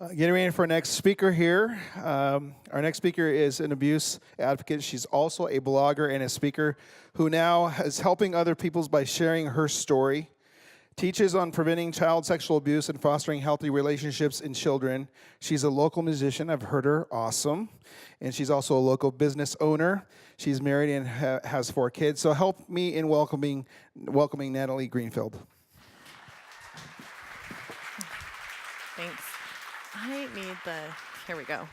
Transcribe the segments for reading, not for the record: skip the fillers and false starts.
Getting ready for our next speaker here. Our next speaker is an abuse advocate. She's also a blogger and a speaker who now is helping other people by sharing her story. Teaches on preventing child sexual abuse and fostering healthy relationships in children. She's a local musician. I've heard her. Awesome. And she's also a local business owner. She's married and has 4 kids. So help me in welcoming Natalie Greenfield. Thanks. Here we go.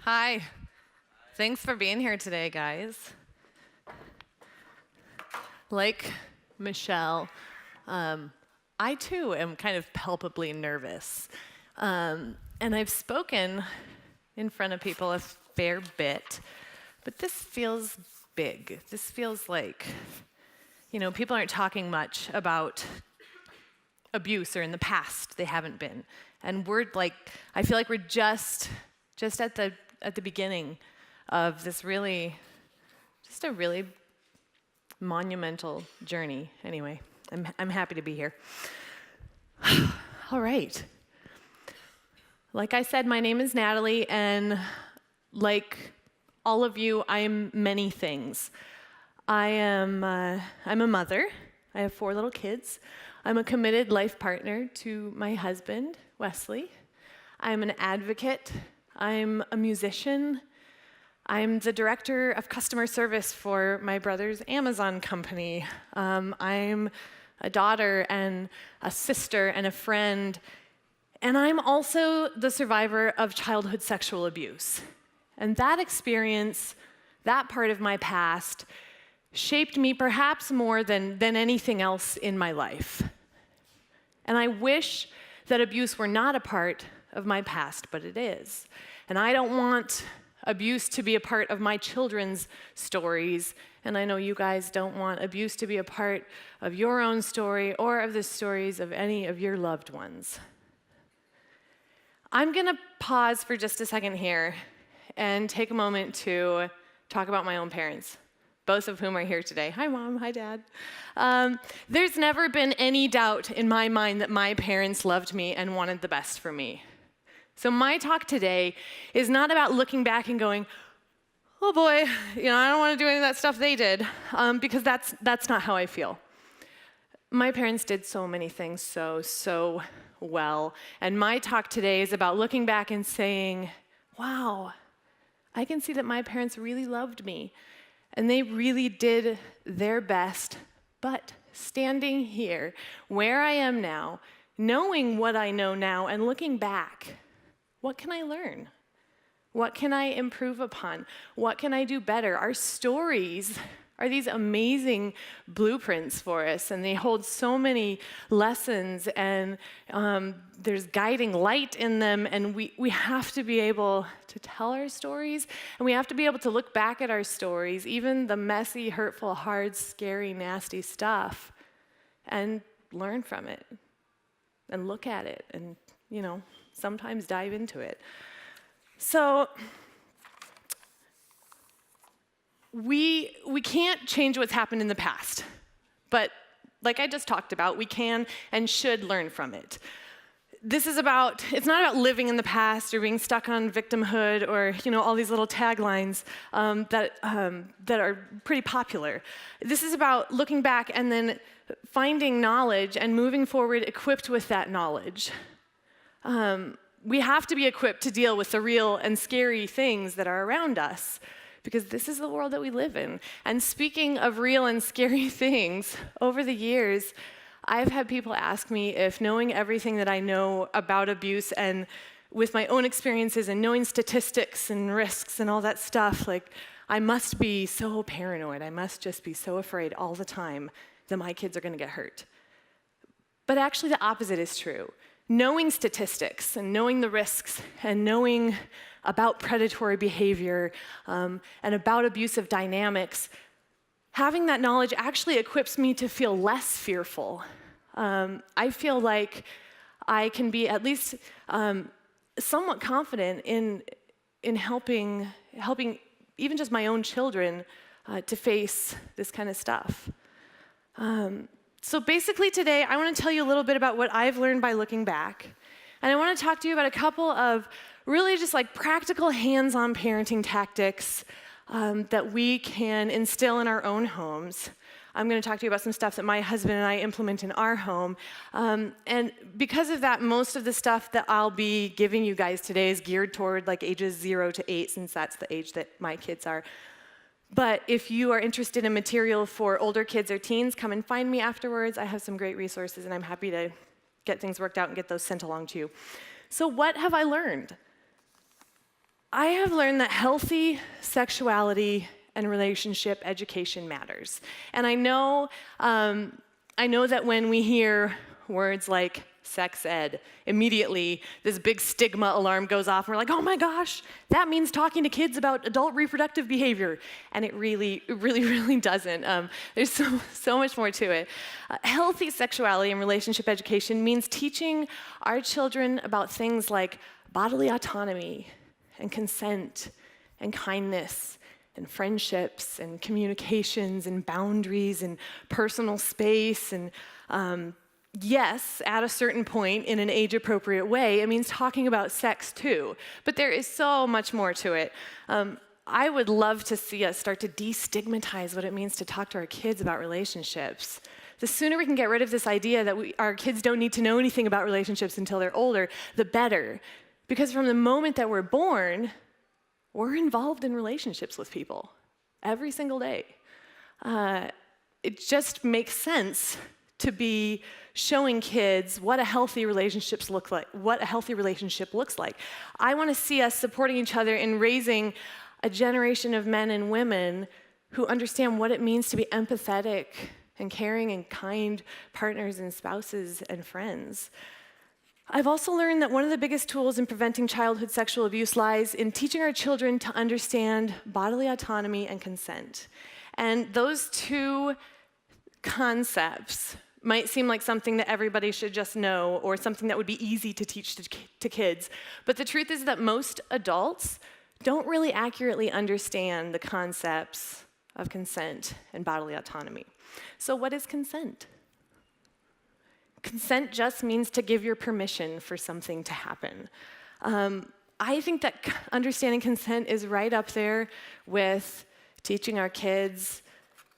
Hi. Thanks for being here today, guys. Like Michelle, I too am kind of palpably nervous. And I've spoken in front of people a fair bit, but this feels big. This feels like, people aren't talking much about abuse, or in the past they haven't been. And I feel like we're just at the beginning of this a really monumental journey. Anyway, I'm happy to be here. All right. Like I said, my name is Natalie, and like all of you, I'm many things. I'm a mother. I have 4 little kids. I'm a committed life partner to my husband, Wesley. I'm an advocate. I'm a musician. I'm the director of customer service for my brother's Amazon company. I'm a daughter and a sister and a friend. And I'm also the survivor of childhood sexual abuse. And that experience, that part of my past, shaped me perhaps more than anything else in my life. And I wish that abuse were not a part of my past, but it is. And I don't want abuse to be a part of my children's stories, and I know you guys don't want abuse to be a part of your own story or of the stories of any of your loved ones. I'm gonna pause for just a second here and take a moment to talk about my own parents, both of whom are here today. Hi, Mom. Hi, Dad. There's never been any doubt in my mind that my parents loved me and wanted the best for me. So my talk today is not about looking back and going, oh boy, I don't want to do any of that stuff they did, because that's not how I feel. My parents did so many things so well, and my talk today is about looking back and saying, wow, I can see that my parents really loved me. And they really did their best, but standing here, where I am now, knowing what I know now and looking back, what can I learn? What can I improve upon? What can I do better? Our stories are these amazing blueprints for us, and they hold so many lessons, and there's guiding light in them, and we have to be able to tell our stories, and we have to be able to look back at our stories, even the messy, hurtful, hard, scary, nasty stuff, and learn from it, and look at it, and, sometimes dive into it. So, we can't change what's happened in the past, but like I just talked about, we can and should learn from it. It's not about living in the past or being stuck on victimhood or, all these little taglines that are pretty popular. This is about looking back and then finding knowledge and moving forward equipped with that knowledge. We have to be equipped to deal with the real and scary things that are around us, because this is the world that we live in. And speaking of real and scary things, over the years, I've had people ask me if knowing everything that I know about abuse and with my own experiences and knowing statistics and risks and all that stuff, I must be so paranoid. I must just be so afraid all the time that my kids are going to get hurt. But actually the opposite is true. Knowing statistics and knowing the risks and knowing about predatory behavior and about abusive dynamics, having that knowledge actually equips me to feel less fearful. I feel like I can be at least somewhat confident in helping even just my own children to face this kind of stuff. So basically today, I want to tell you a little bit about what I've learned by looking back, And I want to talk to you about a couple of really just like practical hands-on parenting tactics that we can instill in our own homes. I'm going to talk to you about some stuff that my husband and I implement in our home. And because of that, most of the stuff that I'll be giving you guys today is geared toward like ages 0 to 8, since that's the age that my kids are. But if you are interested in material for older kids or teens, come and find me afterwards. I have some great resources, and I'm happy to get things worked out and get those sent along to you. So what have I learned? I have learned that healthy sexuality and relationship education matters. And I know that when we hear words like sex ed, immediately this big stigma alarm goes off, and we're like, oh my gosh, that means talking to kids about adult reproductive behavior. And it really doesn't. There's so much more to it. Healthy sexuality and relationship education means teaching our children about things like bodily autonomy and consent and kindness and friendships and communications and boundaries and personal space and yes, at a certain point in an age-appropriate way, it means talking about sex too. But there is so much more to it. I would love to see us start to destigmatize what it means to talk to our kids about relationships. The sooner we can get rid of this idea that our kids don't need to know anything about relationships until they're older, the better. Because from the moment that we're born, we're involved in relationships with people every single day. It just makes sense to be showing kids what a healthy relationship looks like. I want to see us supporting each other in raising a generation of men and women who understand what it means to be empathetic and caring and kind partners and spouses and friends. I've also learned that one of the biggest tools in preventing childhood sexual abuse lies in teaching our children to understand bodily autonomy and consent. And those two concepts might seem like something that everybody should just know or something that would be easy to teach to kids. But the truth is that most adults don't really accurately understand the concepts of consent and bodily autonomy. So what is consent? Consent just means to give your permission for something to happen. I think that understanding consent is right up there with teaching our kids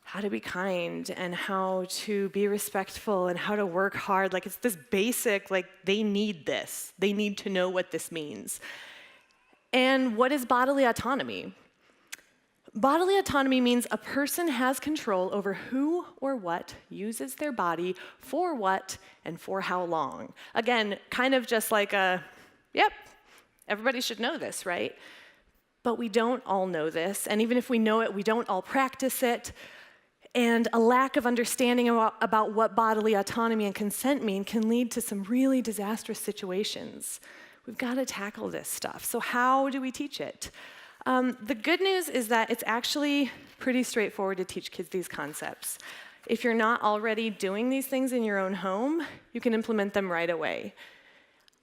how to be kind and how to be respectful and how to work hard. Like, it's this basic, like, they need this. They need to know what this means. And what is bodily autonomy? Bodily autonomy means a person has control over who or what uses their body for what and for how long. Again, kind of just like yep, everybody should know this, right? But we don't all know this, and even if we know it, we don't all practice it. And a lack of understanding about what bodily autonomy and consent mean can lead to some really disastrous situations. We've got to tackle this stuff. So how do we teach it? The good news is that it's actually pretty straightforward to teach kids these concepts. If you're not already doing these things in your own home, you can implement them right away.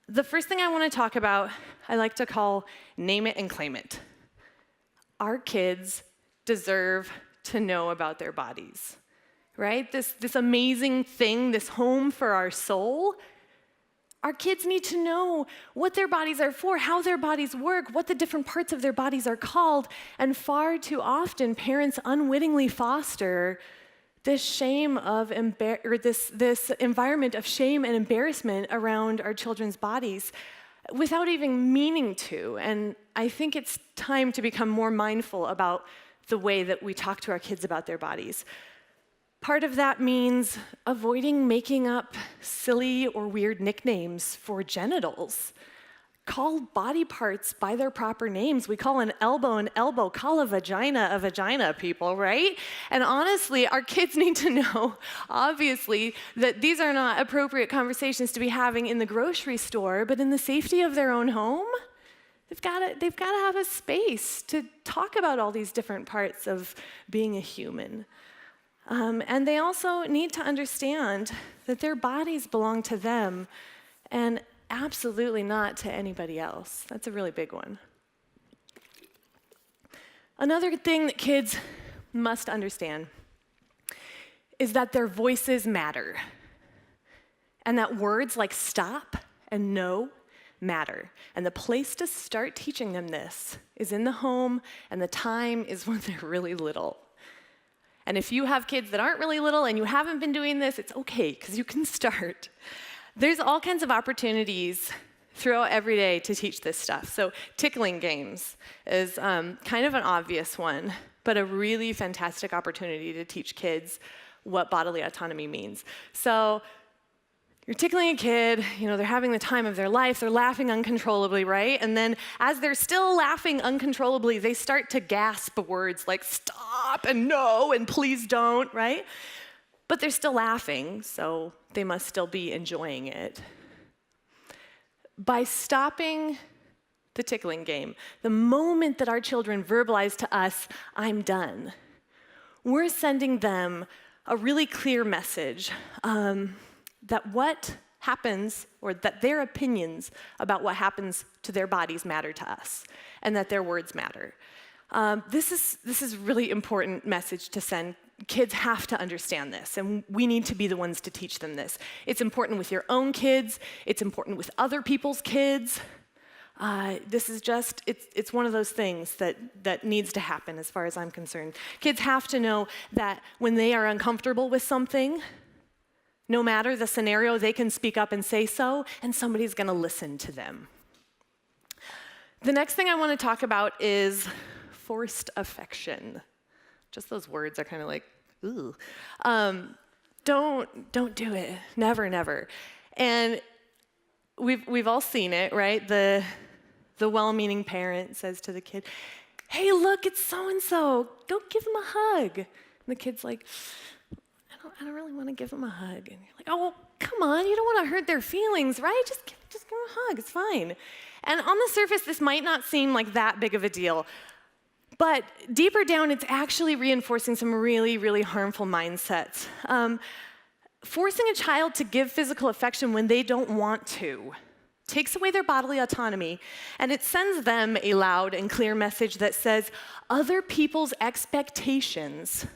The first thing I want to talk about, I like to call name it and claim it. Our kids deserve to know about their bodies, right? This amazing thing, this home for our soul. Our kids need to know what their bodies are for, how their bodies work, what the different parts of their bodies are called. And far too often, parents unwittingly foster this shame of this environment of shame and embarrassment around our children's bodies without even meaning to. And I think it's time to become more mindful about the way that we talk to our kids about their bodies. Part of that means avoiding making up silly or weird nicknames for genitals. Call body parts by their proper names. We call an elbow, call a vagina, people, right? And honestly, our kids need to know, obviously, that these are not appropriate conversations to be having in the grocery store, but in the safety of their own home. They've got to have a space to talk about all these different parts of being a human. And they also need to understand that their bodies belong to them and absolutely not to anybody else. That's a really big one. Another thing that kids must understand is that their voices matter, and that words like stop and no matter. And the place to start teaching them this is in the home, and the time is when they're really little. And if you have kids that aren't really little and you haven't been doing this, it's okay, because you can start. There's all kinds of opportunities throughout every day to teach this stuff. So tickling games is kind of an obvious one, but a really fantastic opportunity to teach kids what bodily autonomy means. So you're tickling a kid, they're having the time of their life, they're laughing uncontrollably, right? And then as they're still laughing uncontrollably, they start to gasp words like stop and no and please don't, right? But they're still laughing, so they must still be enjoying it. By stopping the tickling game, the moment that our children verbalize to us, I'm done, we're sending them a really clear message that what happens, or that their opinions about what happens to their bodies matter to us, and that their words matter. This is a really important message to send. Kids have to understand this, and we need to be the ones to teach them this. It's important with your own kids. It's important with other people's kids. This is just, it's one of those things that needs to happen as far as I'm concerned. Kids have to know that when they are uncomfortable with something, no matter the scenario, they can speak up and say so, and somebody's going to listen to them. The next thing I want to talk about is forced affection. Just those words are kind of like, ooh. Don't do it. Never, never. And we've all seen it, right? The well-meaning parent says to the kid, hey, look, it's so-and-so. Go give him a hug. And the kid's like, I don't really want to give them a hug. And you're like, oh, well, come on, you don't want to hurt their feelings, right? Just give them a hug, it's fine. And on the surface, this might not seem like that big of a deal, but deeper down, it's actually reinforcing some really, really harmful mindsets. Forcing a child to give physical affection when they don't want to takes away their bodily autonomy, and it sends them a loud and clear message that says, other people's expectations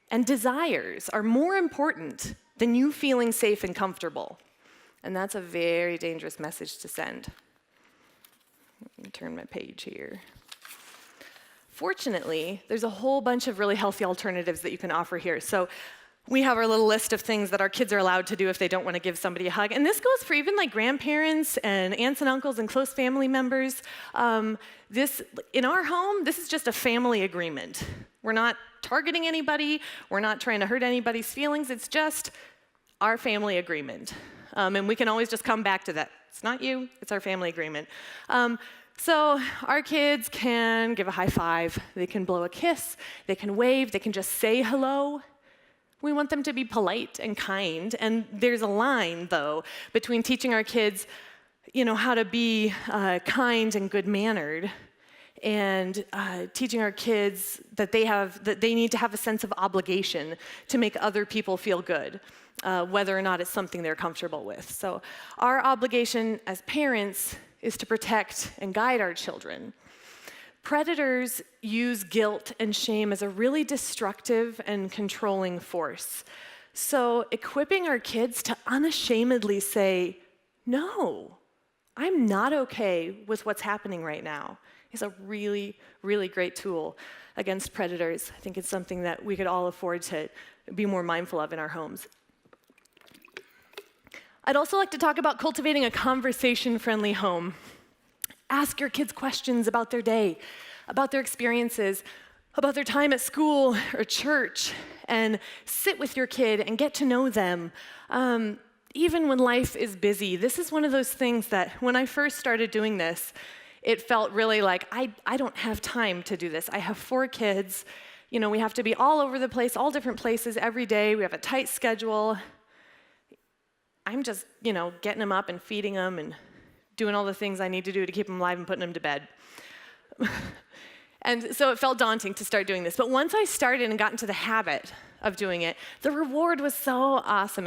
and desires are more important than you feeling safe and comfortable. And that's a very dangerous message to send. Let me turn my page here. Fortunately, there's a whole bunch of really healthy alternatives that you can offer here. So we have our little list of things that our kids are allowed to do if they don't want to give somebody a hug. And this goes for even like grandparents and aunts and uncles and close family members. In our home, this is just a family agreement. We're not targeting anybody. We're not trying to hurt anybody's feelings. It's just our family agreement. And we can always just come back to that. It's not you, it's our family agreement. So our kids can give a high five. They can blow a kiss. They can wave. They can just say hello. We want them to be polite and kind. And there's a line, though, between teaching our kids, how to be kind and good-mannered, and teaching our kids that they need to have a sense of obligation to make other people feel good, whether or not it's something they're comfortable with. So our obligation as parents is to protect and guide our children. Predators use guilt and shame as a really destructive and controlling force. So equipping our kids to unashamedly say, no, I'm not okay with what's happening right now, is a really, really great tool against predators. I think it's something that we could all afford to be more mindful of in our homes. I'd also like to talk about cultivating a conversation-friendly home. Ask your kids questions about their day, about their experiences, about their time at school or church, and sit with your kid and get to know them. Even when life is busy, this is one of those things that when I first started doing this, it felt really like, I don't have time to do this. I have 4 kids. We have to be all over the place, all different places every day. We have a tight schedule. I'm just, getting them up and feeding them and doing all the things I need to do to keep them alive and putting them to bed. And so it felt daunting to start doing this. But once I started and got into the habit of doing it, the reward was so awesome.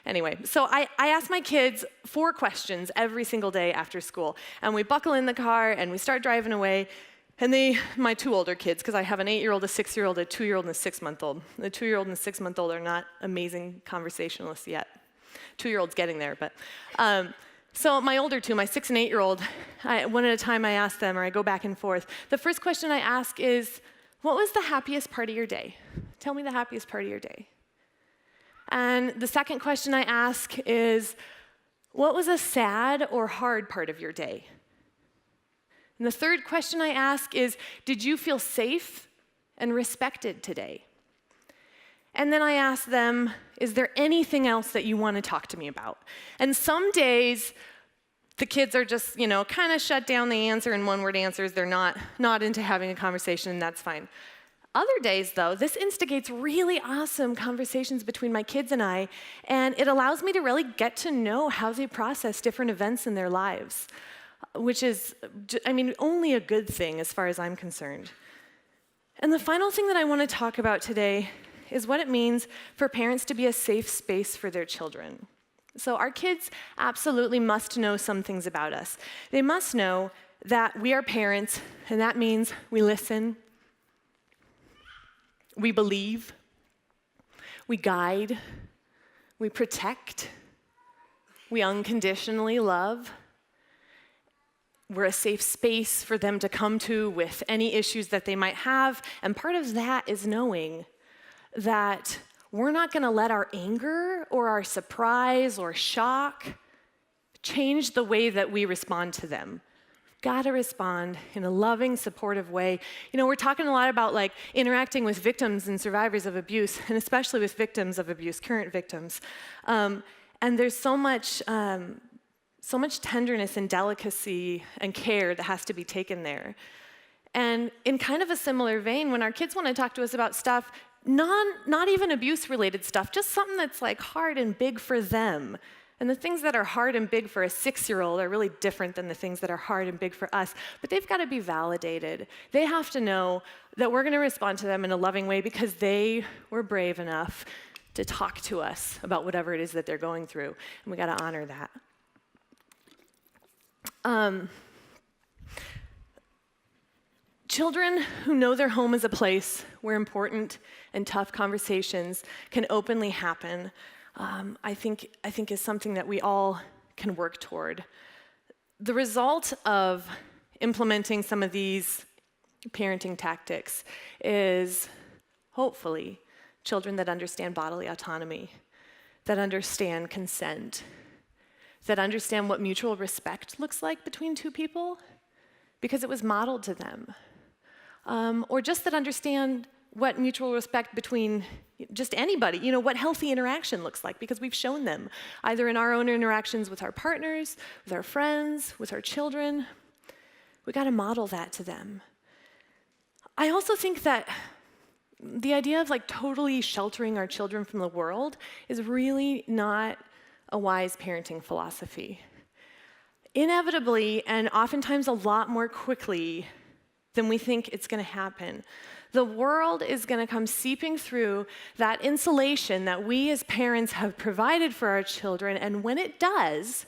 Anyway, so I asked my kids 4 questions every single day after school. And we buckle in the car and we start driving away. And my 2 older kids, because I have an 8-year-old, a 6-year-old, a 2-year-old, and a 6-month-old. The 2-year-old and the 6-month-old are not amazing conversationalists yet. 2-year-old's getting there, but. So my older two, my 6 and 8-year-old, one at a time I ask them, or I go back and forth. The first question I ask is, what was the happiest part of your day? Tell me the happiest part of your day. And the second question I ask is, what was a sad or hard part of your day? And the third question I ask is, did you feel safe and respected today? And then I ask them, is there anything else that you want to talk to me about? And some days, the kids are just, kind of shut down the answer in one-word answers. They're not into having a conversation, and that's fine. Other days, though, this instigates really awesome conversations between my kids and I, and it allows me to really get to know how they process different events in their lives, which is, only a good thing as far as I'm concerned. And the final thing that I want to talk about today is what it means for parents to be a safe space for their children. So our kids absolutely must know some things about us. They must know that we are parents, and that means we listen, we believe, we guide, we protect, we unconditionally love. We're a safe space for them to come to with any issues that they might have, and part of that is knowing that we're not going to let our anger or our surprise or shock change the way that we respond to them. Got to respond in a loving, supportive way. We're talking a lot about interacting with victims and survivors of abuse, and especially with victims of abuse, current victims. And there's so much tenderness and delicacy and care that has to be taken there. And in kind of a similar vein, when our kids want to talk to us about stuff, not even abuse-related stuff, just something that's hard and big for them. And the things that are hard and big for a 6-year-old are really different than the things that are hard and big for us. But they've got to be validated. They have to know that we're going to respond to them in a loving way because they were brave enough to talk to us about whatever it is that they're going through. And we got to honor that. Children who know their home is a place where important and tough conversations can openly happen, I think is something that we all can work toward. The result of implementing some of these parenting tactics is, hopefully, children that understand bodily autonomy, that understand consent, that understand what mutual respect looks like between two people because it was modeled to them. Or just that understand what mutual respect between just anybody, what healthy interaction looks like, because we've shown them, either in our own interactions with our partners, with our friends, with our children. We got to model that to them. I also think that the idea of totally sheltering our children from the world is really not a wise parenting philosophy. Inevitably, and oftentimes a lot more quickly than we think it's going to happen, the world is going to come seeping through that insulation that we as parents have provided for our children, and when it does,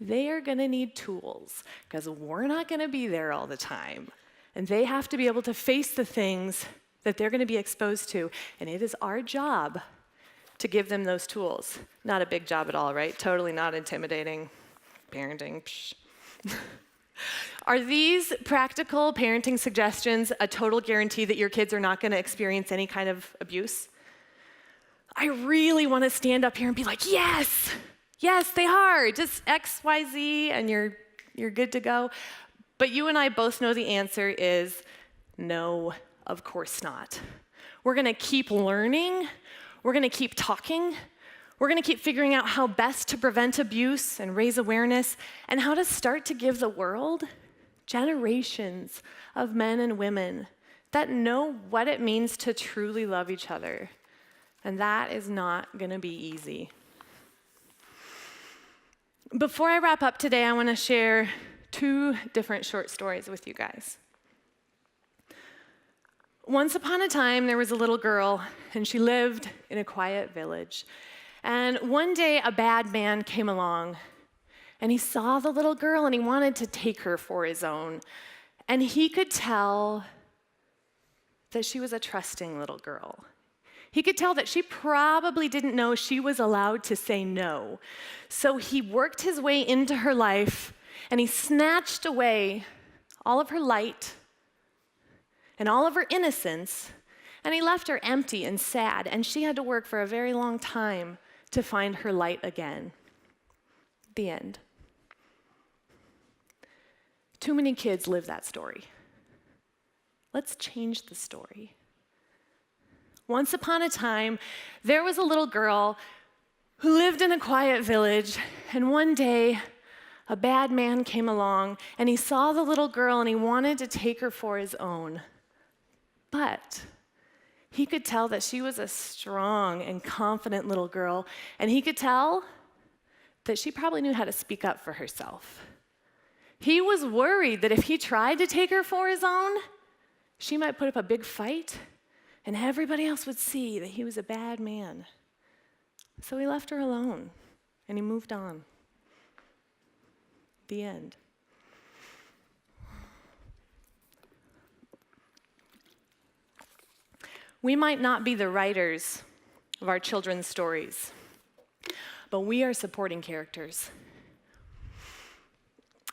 they are going to need tools, because we're not going to be there all the time. And they have to be able to face the things that they're going to be exposed to, and it is our job to give them those tools. Not a big job at all, right? Totally not intimidating. Parenting, psh. Are these practical parenting suggestions a total guarantee that your kids are not going to experience any kind of abuse? I really want to stand up here and be like, yes, they are. Just X, Y, Z, and you're good to go. But you and I both know the answer is no, of course not. We're going to keep learning. We're going to keep talking. We're going to keep figuring out how best to prevent abuse and raise awareness, and how to start to give the world generations of men and women that know what it means to truly love each other. And that is not going to be easy. Before I wrap up today, I want to share 2 different short stories with you guys. Once upon a time, there was a little girl, and she lived in a quiet village. And one day, a bad man came along, and he saw the little girl, and he wanted to take her for his own. And he could tell that she was a trusting little girl. He could tell that she probably didn't know she was allowed to say no. So he worked his way into her life, and he snatched away all of her light and all of her innocence, and he left her empty and sad, and she had to work for a very long time to find her light again. The end. Too many kids live that story. Let's change the story. Once upon a time, there was a little girl who lived in a quiet village, and one day, a bad man came along, and he saw the little girl, and he wanted to take her for his own. But he could tell that she was a strong and confident little girl, and he could tell that she probably knew how to speak up for herself. He was worried that if he tried to take her for his own, she might put up a big fight, and everybody else would see that he was a bad man. So he left her alone, and he moved on. The end. We might not be the writers of our children's stories, but we are supporting characters.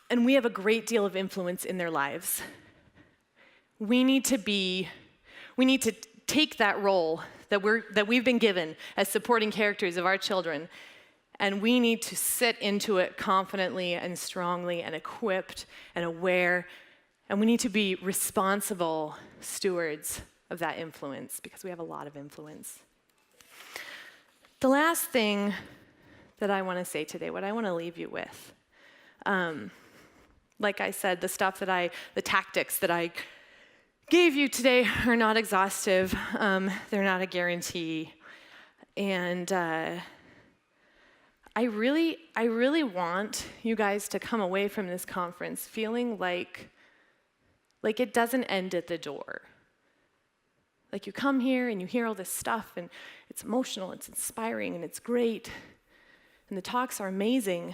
And we have a great deal of influence in their lives. We need to take that role that we've been given as supporting characters of our children, and we need to sit into it confidently and strongly and equipped and aware, and we need to be responsible stewards of that influence because we have a lot of influence. The last thing that I want to say today, what I want to leave you with, like I said, the tactics that I gave you today are not exhaustive. They're not a guarantee. And I really want you guys to come away from this conference feeling like it doesn't end at the door. Like you come here and you hear all this stuff and it's emotional, it's inspiring, and it's great. And the talks are amazing.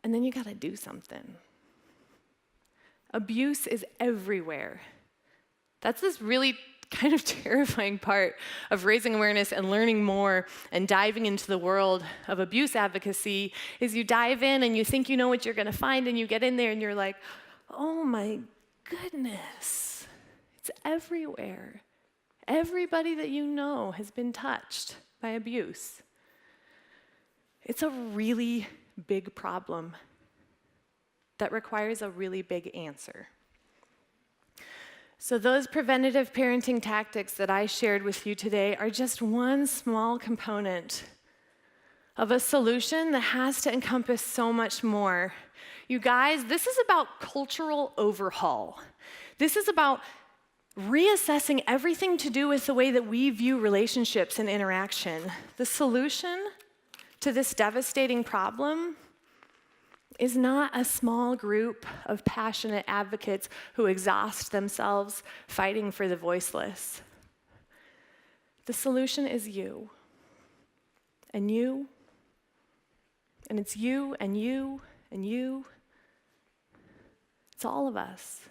And then you gotta do something. Abuse is everywhere. That's this really kind of terrifying part of raising awareness and learning more and diving into the world of abuse advocacy is you dive in and you think you know what you're gonna find, and you get in there and you're like, oh my goodness, it's everywhere. Everybody that you know has been touched by abuse. It's a really big problem that requires a really big answer. So those preventative parenting tactics that I shared with you today are just one small component of a solution that has to encompass so much more. You guys, this is about cultural overhaul. This is about reassessing everything to do with the way that we view relationships and interaction. The solution to this devastating problem is not a small group of passionate advocates who exhaust themselves fighting for the voiceless. The solution is you, and you, and it's you, and you, and you. It's all of us.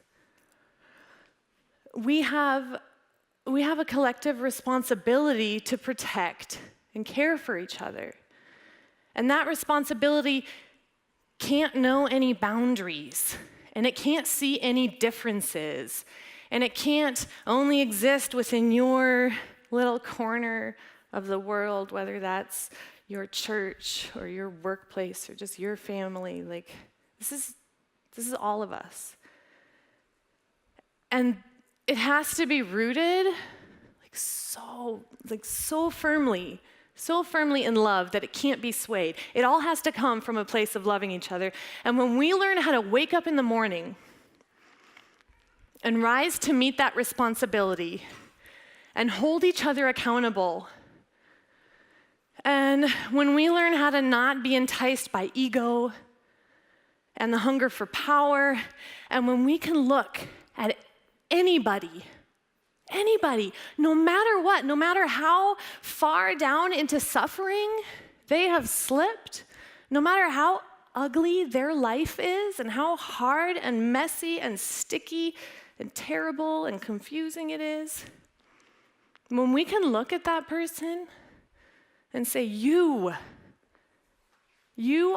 We have a collective responsibility to protect and care for each other. And that responsibility can't know any boundaries, and it can't see any differences, and it can't only exist within your little corner of the world, whether that's your church or your workplace or just your family. Like, this is all of us. And it has to be rooted so firmly in love that it can't be swayed. It all has to come from a place of loving each other. And when we learn how to wake up in the morning and rise to meet that responsibility and hold each other accountable, and when we learn how to not be enticed by ego and the hunger for power, and when we can look at anybody, no matter what, no matter how far down into suffering they have slipped, no matter how ugly their life is and how hard and messy and sticky and terrible and confusing it is, When we can look at that person and say, you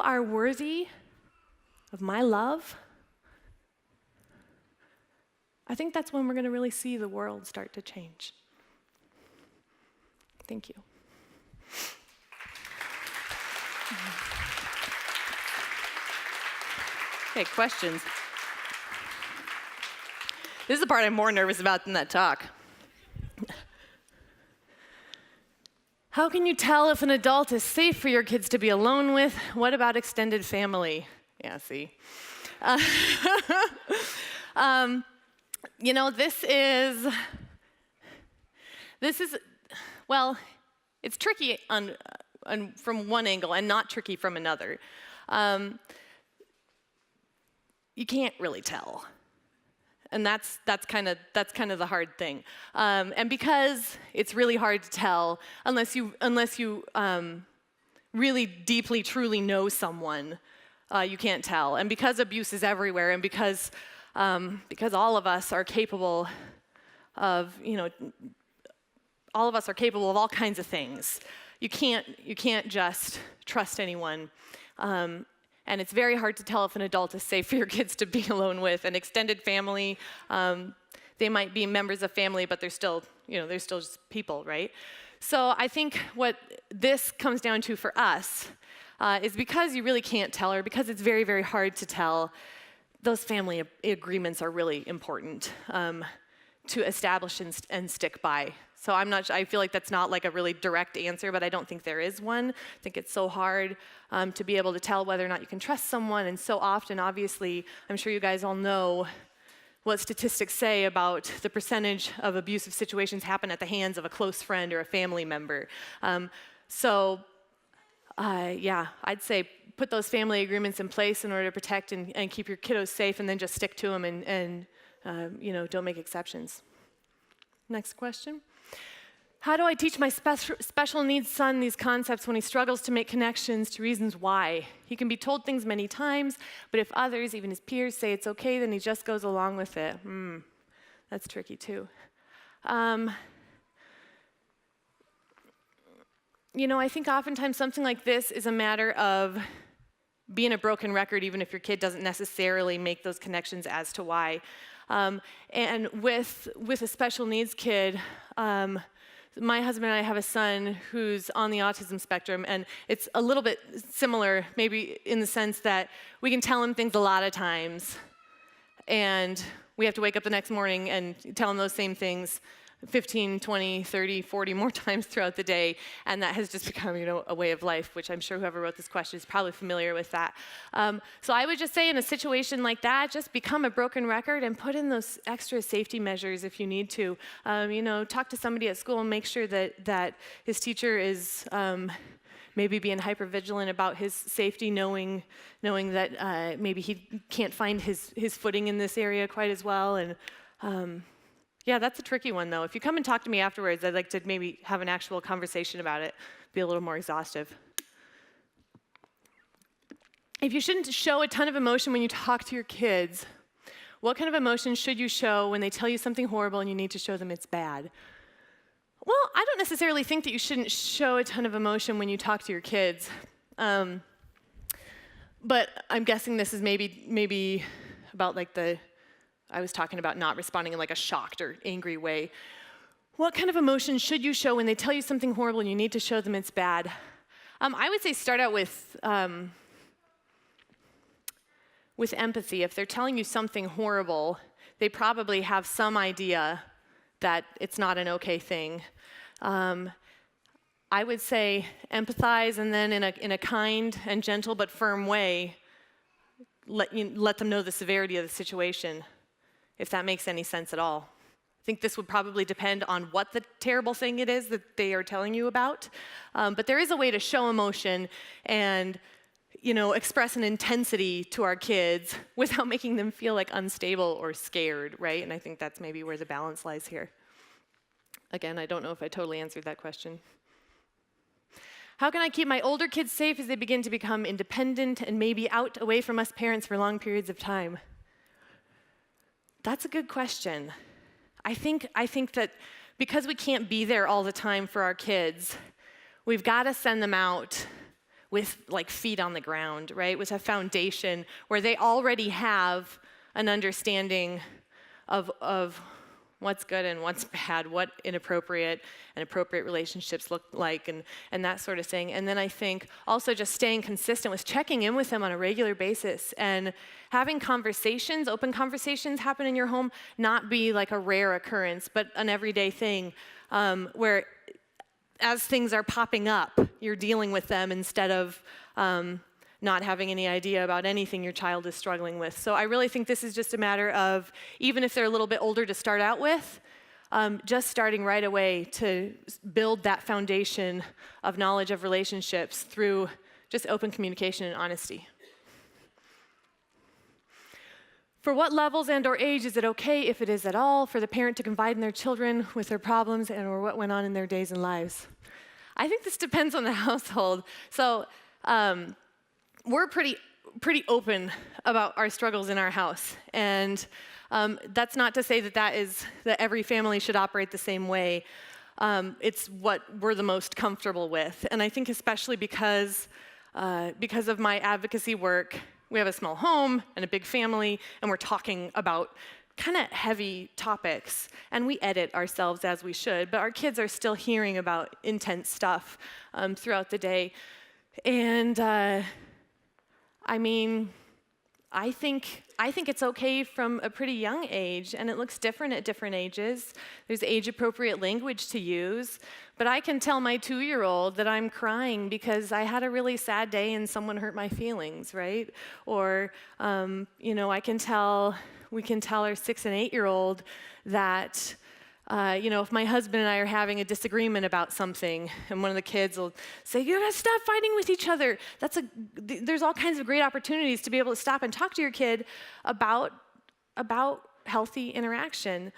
are worthy of my love, I think that's when we're going to really see the world start to change. Thank you. Okay, questions. This is the part I'm more nervous about than that talk. How can you tell if an adult is safe for your kids to be alone with? What about extended family? Yeah, see. This is, well, it's tricky from one angle and not tricky from another. You can't really tell. And that's kind of the hard thing. And because it's really hard to tell unless you really deeply, truly know someone, you can't tell. And because abuse is everywhere, and because all of us are capable of, all of us are capable of all kinds of things, you can't just trust anyone. And it's very hard to tell if an adult is safe for your kids to be alone with. An extended family, they might be members of family, but they're still just people, right? So I think what this comes down to for us is because you really can't tell, or because it's very, very hard to tell, those family agreements are really important to establish and stick by. So I feel like that's not like a really direct answer, but I don't think there is one. I think it's so hard to be able to tell whether or not you can trust someone, and so often, obviously, I'm sure you guys all know what statistics say about the percentage of abusive situations happen at the hands of a close friend or a family member. I'd say put those family agreements in place in order to protect and keep your kiddos safe, and then just stick to them and don't make exceptions. Next question. How do I teach my special needs son these concepts when he struggles to make connections to reasons why? He can be told things many times, but if others, even his peers, say it's okay, then he just goes along with it. That's tricky too. I think oftentimes something like this is a matter of being a broken record, even if your kid doesn't necessarily make those connections as to why. And with a special needs kid, my husband and I have a son who's on the autism spectrum, and it's a little bit similar, maybe in the sense that we can tell him things a lot of times, and we have to wake up the next morning and tell him those same things 15, 20, 30, 40 more times throughout the day, and that has just become, a way of life, which I'm sure whoever wrote this question is probably familiar with that. So I would just say in a situation like that, just become a broken record and put in those extra safety measures if you need to. Talk to somebody at school and make sure that his teacher is maybe being hypervigilant about his safety, knowing that maybe he can't find his footing in this area quite as well. And yeah, that's a tricky one, though. If you come and talk to me afterwards, I'd like to maybe have an actual conversation about it, be a little more exhaustive. If you shouldn't show a ton of emotion when you talk to your kids, what kind of emotion should you show when they tell you something horrible and you need to show them it's bad? Well, I don't necessarily think that you shouldn't show a ton of emotion when you talk to your kids. But I'm guessing this is maybe about I was talking about not responding in like a shocked or angry way. What kind of emotion should you show when they tell you something horrible and you need to show them it's bad? I would say start out with empathy. If they're telling you something horrible, they probably have some idea that it's not an okay thing. I would say empathize, and then in a kind and gentle but firm way, let them know the severity of the situation, if that makes any sense at all. I think this would probably depend on what the terrible thing it is that they are telling you about. But there is a way to show emotion and express an intensity to our kids without making them feel like unstable or scared, right? And I think that's maybe where the balance lies here. Again, I don't know if I totally answered that question. How can I keep my older kids safe as they begin to become independent and maybe out away from us parents for long periods of time? That's a good question. I think that because we can't be there all the time for our kids, we've got to send them out with like feet on the ground, right? With a foundation where they already have an understanding of what's good and what's bad, what inappropriate and appropriate relationships look like, and that sort of thing. And then I think also just staying consistent with checking in with them on a regular basis and having conversations, open conversations happen in your home, not be like a rare occurrence, but an everyday thing where as things are popping up, you're dealing with them instead of not having any idea about anything your child is struggling with. So I really think this is just a matter of, even if they're a little bit older to start out with, just starting right away to build that foundation of knowledge of relationships through just open communication and honesty. For what levels and or age is it okay, if it is at all, for the parent to confide in their children with their problems and or what went on in their days and lives? I think this depends on the household. So we're pretty open about our struggles in our house. And that's not to say that every family should operate the same way. It's what we're the most comfortable with. And I think especially because of my advocacy work, we have a small home and a big family, and we're talking about kind of heavy topics, and we edit ourselves as we should, but our kids are still hearing about intense stuff throughout the day. And I mean, I think it's okay from a pretty young age, and it looks different at different ages. There's age-appropriate language to use, but I can tell my 2-year-old that I'm crying because I had a really sad day and someone hurt my feelings, right? Or, we can tell our 6 and 8-year-old that, if my husband and I are having a disagreement about something, and one of the kids will say, "You gotta stop fighting with each other." There's all kinds of great opportunities to be able to stop and talk to your kid about healthy interaction.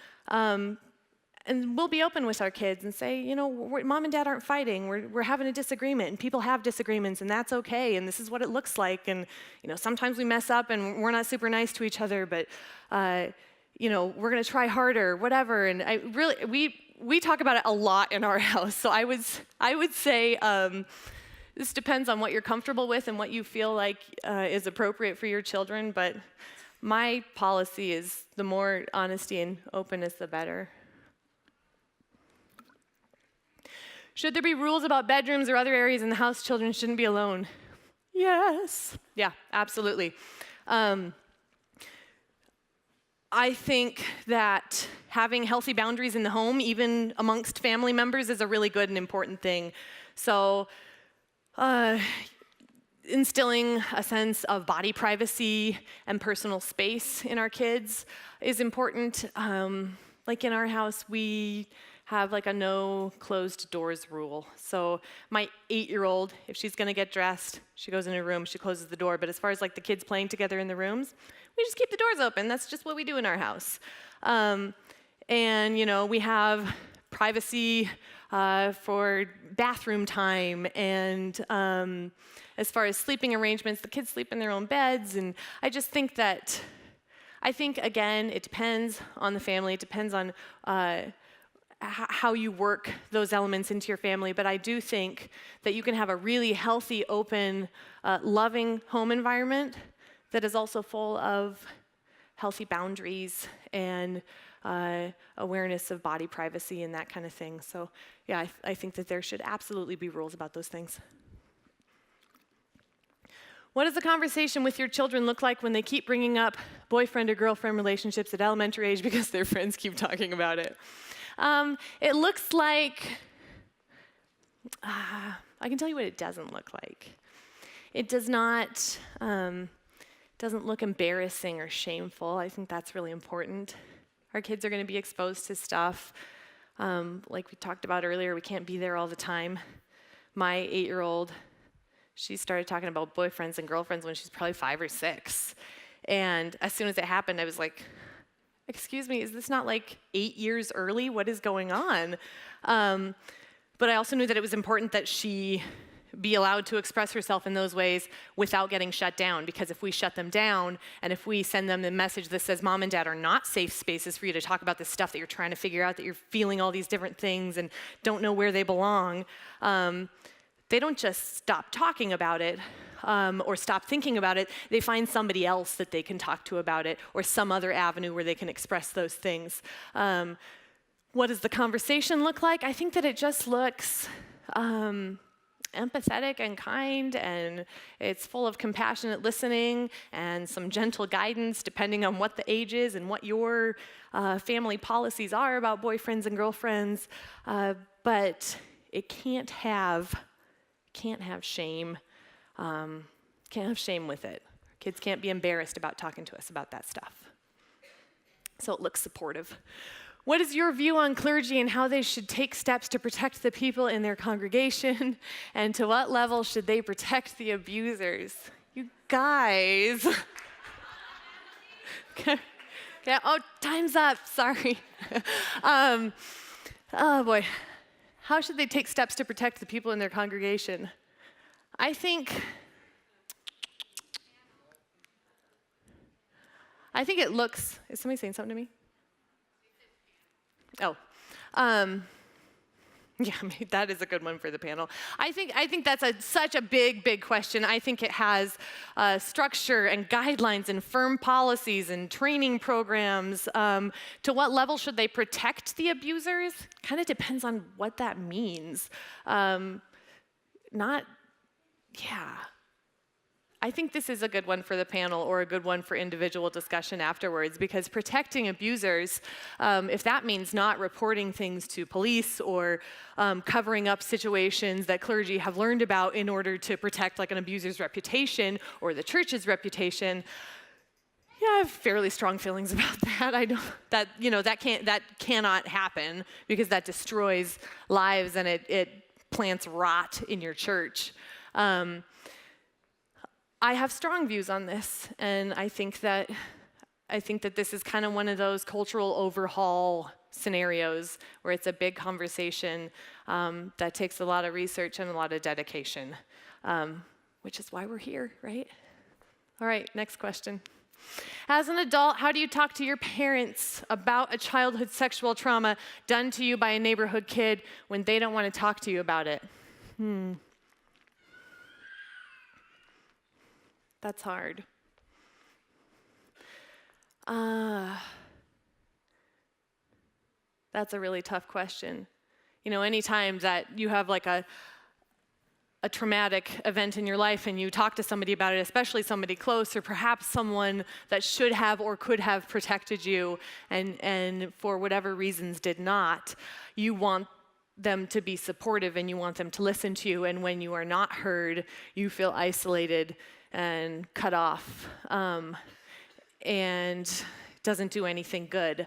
And we'll be open with our kids and say, Mom and Dad aren't fighting. We're having a disagreement, and people have disagreements, and that's okay, and this is what it looks like. And, sometimes we mess up, and we're not super nice to each other, but, we're going to try harder, whatever. And we talk about it a lot in our house. So I would say this depends on what you're comfortable with and what you feel like is appropriate for your children. But my policy is the more honesty and openness, the better. Should there be rules about bedrooms or other areas in the house children shouldn't be alone? Yes. Yeah, absolutely. I think that having healthy boundaries in the home, even amongst family members, is a really good and important thing. So instilling a sense of body privacy and personal space in our kids is important. Like in our house, we have like a no closed doors rule. So my 8-year-old, if she's gonna get dressed, she goes in her room, she closes the door. But as far as like the kids playing together in the rooms, we just keep the doors open. That's just what we do in our house. And we have privacy for bathroom time, and as far as sleeping arrangements, the kids sleep in their own beds. And I just think that, again, it depends on the family. It depends on how you work those elements into your family. But I do think that you can have a really healthy, open, loving home environment that is also full of healthy boundaries and awareness of body privacy and that kind of thing. So yeah, I think that there should absolutely be rules about those things. What does the conversation with your children look like when they keep bringing up boyfriend or girlfriend relationships at elementary age because their friends keep talking about it? It looks like, I can tell you what it doesn't look like. It does not, doesn't look embarrassing or shameful. I think that's really important. Our kids are going to be exposed to stuff. Like we talked about earlier, we can't be there all the time. My 8-year-old, she started talking about boyfriends and girlfriends when she's probably 5 or 6. And as soon as it happened, I was like, excuse me, is this not like 8 years early? What is going on? But I also knew that it was important that she be allowed to express herself in those ways without getting shut down. Because if we shut them down and if we send them a message that says mom and dad are not safe spaces for you to talk about this stuff that you're trying to figure out, that you're feeling all these different things and don't know where they belong, they don't just stop talking about it or stop thinking about it. They find somebody else that they can talk to about it, or some other avenue where they can express those things. What does the conversation look like? I think that it just looks empathetic and kind, and it's full of compassionate listening and some gentle guidance depending on what the age is and what your family policies are about boyfriends and girlfriends. But it can't have shame. Can't have shame with it. Kids can't be embarrassed about talking to us about that stuff. So it looks supportive. What is your view on clergy and how they should take steps to protect the people in their congregation? And to what level should they protect the abusers? You guys. Okay. Oh, time's up. Sorry. Oh, boy. How should they take steps to protect the people in their congregation? I think it looks, is somebody saying something to me? Oh, yeah, maybe that is a good one for the panel. I think that's such a big question. I think it has structure and guidelines and firm policies and training programs. To what level should they protect the abusers? Kind of depends on what that means. I think this is a good one for the panel or a good one for individual discussion afterwards, because protecting abusers, if that means not reporting things to police or covering up situations that clergy have learned about in order to protect like an abuser's reputation or the church's reputation, I have fairly strong feelings about that. I know that cannot happen, because that destroys lives and it plants rot in your church. I have strong views on this, and I think that this is kind of one of those cultural overhaul scenarios where it's a big conversation that takes a lot of research and a lot of dedication, which is why we're here, right? All right, next question. As an adult, how do you talk to your parents about a childhood sexual trauma done to you by a neighborhood kid when they don't want to talk to you about it? That's hard. That's a really tough question. Anytime that you have like a traumatic event in your life and you talk to somebody about it, especially somebody close or perhaps someone that should have or could have protected you and for whatever reasons did not, you want them to be supportive and you want them to listen to you. And when you are not heard, you feel isolated and cut off, and doesn't do anything good.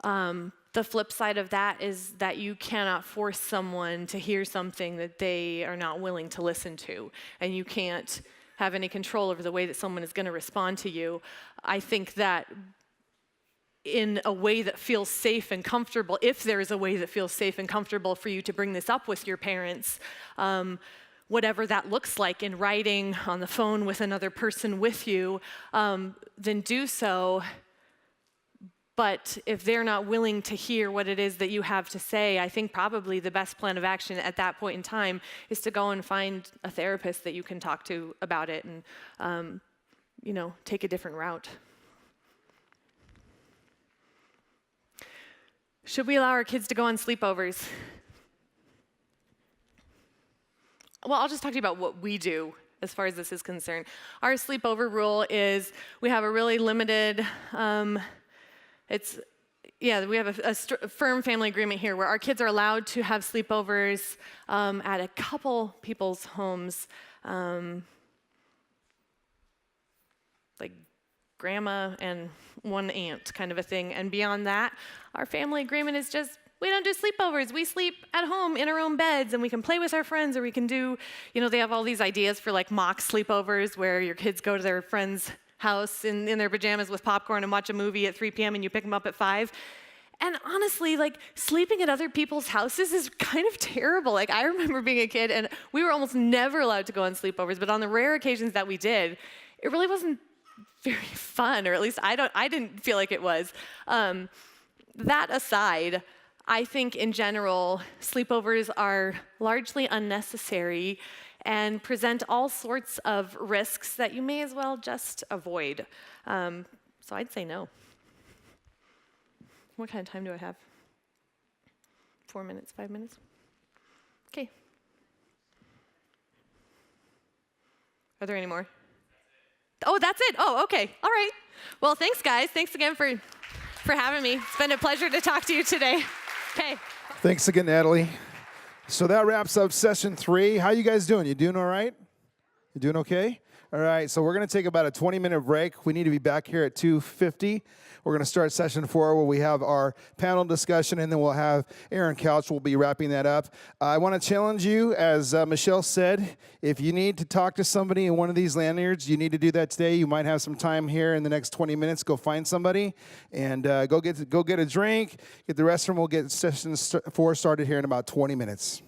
The flip side of that is that you cannot force someone to hear something that they are not willing to listen to, and you can't have any control over the way that someone is going to respond to you. I think that in a way that feels safe and comfortable, if there is a way that feels safe and comfortable for you to bring this up with your parents, whatever that looks like, in writing, on the phone with another person with you, then do so. But if they're not willing to hear what it is that you have to say, I think probably the best plan of action at that point in time is to go and find a therapist that you can talk to about it and, take a different route. Should we allow our kids to go on sleepovers? Well, I'll just talk to you about what we do as far as this is concerned. Our sleepover rule is we have a really limited, we have a firm family agreement here where our kids are allowed to have sleepovers at a couple people's homes, like grandma and one aunt kind of a thing. And beyond that, our family agreement is just, we don't do sleepovers. We sleep at home in our own beds, and we can play with our friends, or we can do, they have all these ideas for like mock sleepovers where your kids go to their friend's house in their pajamas with popcorn and watch a movie at 3 p.m. and you pick them up at 5. And honestly, like, sleeping at other people's houses is kind of terrible. Like, I remember being a kid, and we were almost never allowed to go on sleepovers, but on the rare occasions that we did, it really wasn't very fun, or at least I didn't feel like it was. That aside, I think in general, sleepovers are largely unnecessary and present all sorts of risks that you may as well just avoid. So I'd say no. What kind of time do I have? 4 minutes, 5 minutes? Okay. Are there any more? Oh, that's it. Oh, okay. All right. Well, thanks, guys. Thanks again for having me. It's been a pleasure to talk to you today. Okay. Thanks again, Natalie. So that wraps up session 3. How you guys doing? You doing all right? You doing okay? All right, so we're going to take about a 20-minute break. We need to be back here at 2:50. We're going to start session 4 where we have our panel discussion, and then we'll have Aaron Couch will be wrapping that up. I want to challenge you, as Michelle said, if you need to talk to somebody in one of these lanyards, you need to do that today. You might have some time here in the next 20 minutes. Go find somebody and go get a drink, get the restroom. We'll get session 4 started here in about 20 minutes.